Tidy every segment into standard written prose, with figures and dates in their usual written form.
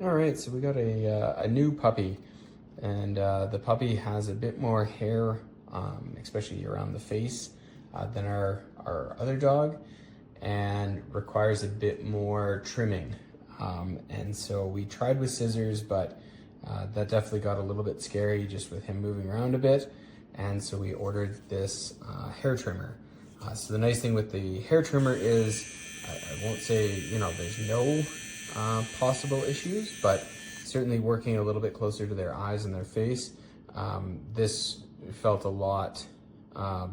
All right, so we got a new puppy, and the puppy has a bit more hair, especially around the face, than our other dog, and requires a bit more trimming. And so we tried with scissors, but that definitely got a little bit scary just with him moving around a bit. And so we ordered this hair trimmer. So the nice thing with the hair trimmer is, I won't say, you know, there's no possible issues, but certainly working a little bit closer to their eyes and their face, this felt a lot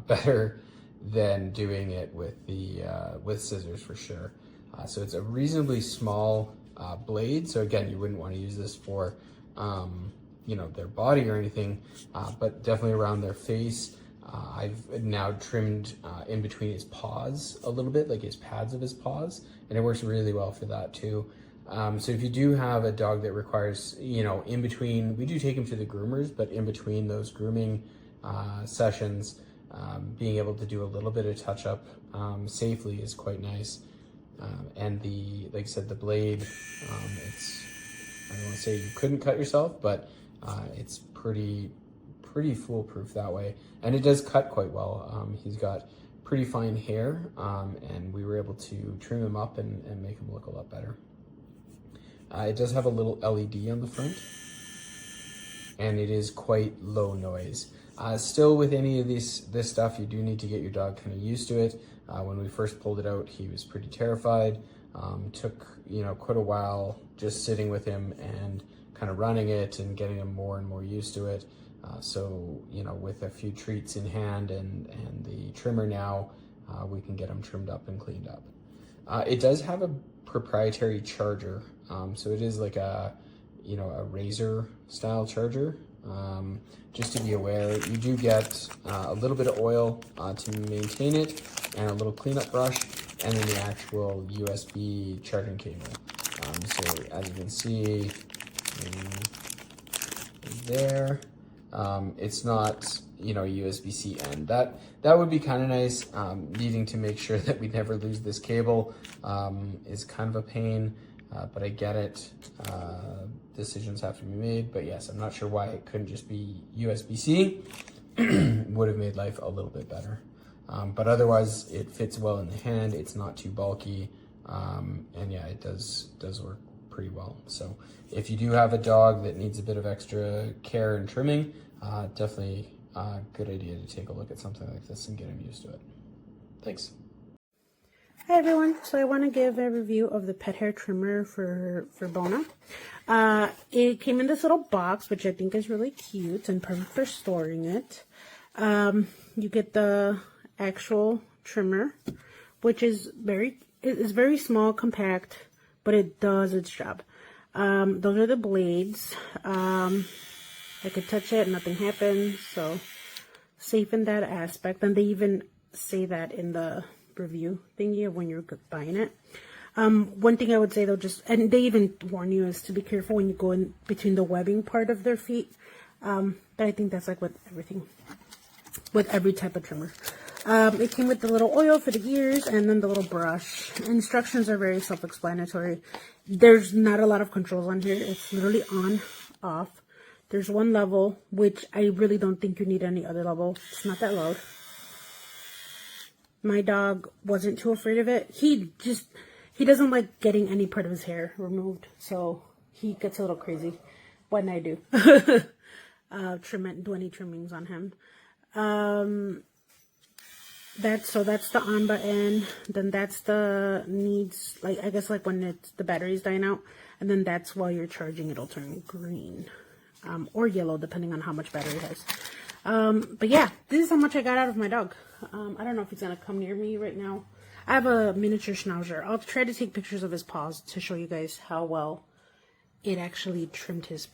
better than doing it with the with scissors for sure. So it's a reasonably small blade. So again, you wouldn't want to use this for you know, their body or anything, but definitely around their face. I've now trimmed in between his paws a little bit, like his pads of his paws, and it works really well for that too. So if you do have a dog that requires, you know, in between, we do take him to the groomers, but in between those grooming sessions, being able to do a little bit of touch up safely is quite nice. And the, like I said, the blade, it's, I don't want to say you couldn't cut yourself, but it's pretty foolproof that way. And it does cut quite well. He's got pretty fine hair, and we were able to trim him up and make him look a lot better. It does have a little LED on the front, and it is quite low noise. Still, with any of this stuff, you do need to get your dog kind of used to it. When we first pulled it out, he was pretty terrified. Took, you know, quite a while just sitting with him and kind of running it and getting him more and more used to it. So, you know, with a few treats in hand and the trimmer now, we can get him trimmed up and cleaned up. It does have a proprietary charger. So it is like a, you know, a razor style charger. Just to be aware, you do get a little bit of oil to maintain it, and a little cleanup brush, and then the actual USB charging cable. So as you can see there, it's not, you know, USB-C end. That would be kind of nice. Needing to make sure that we never lose this cable is kind of a pain, but I get it. Decisions have to be made, but yes, I'm not sure why it couldn't just be USB-C. Would have made life a little bit better. But otherwise, it fits well in the hand. It's not too bulky, and yeah, it does work pretty well. So if you do have a dog that needs a bit of extra care and trimming, definitely a good idea to take a look at something like this and get him used to it. Thanks. Hi everyone, so I want to give a review of the pet hair trimmer for FURBONA. It came in this little box, which I think is really cute and perfect for storing it. You get the actual trimmer, which is very small, compact, but it does its job. Those are the blades. I could touch it, nothing happens, so safe in that aspect. And they even say that in the review thingy of when you're buying it. One thing I would say though, and they even warn you, is to be careful when you go in between the webbing part of their feet. But I think that's like with every type of trimmer. It came with the little oil for the ears and then the little brush. Instructions are very self-explanatory. There's not a lot of controls on here. It's literally on, off. There's one level, which I really don't think you need any other level. It's not that loud. My dog wasn't too afraid of it. He doesn't like getting any part of his hair removed, so he gets a little crazy when I do. Do any trimmings on him. That's the on button. Then that's the needs, like, I guess, like when the battery's dying out, and then that's while you're charging, it'll turn green, or yellow, depending on how much battery it has. But yeah, this is how much I got out of my dog. I don't know if he's gonna come near me right now. I have a miniature schnauzer. I'll try to take pictures of his paws to show you guys how well it actually trimmed his.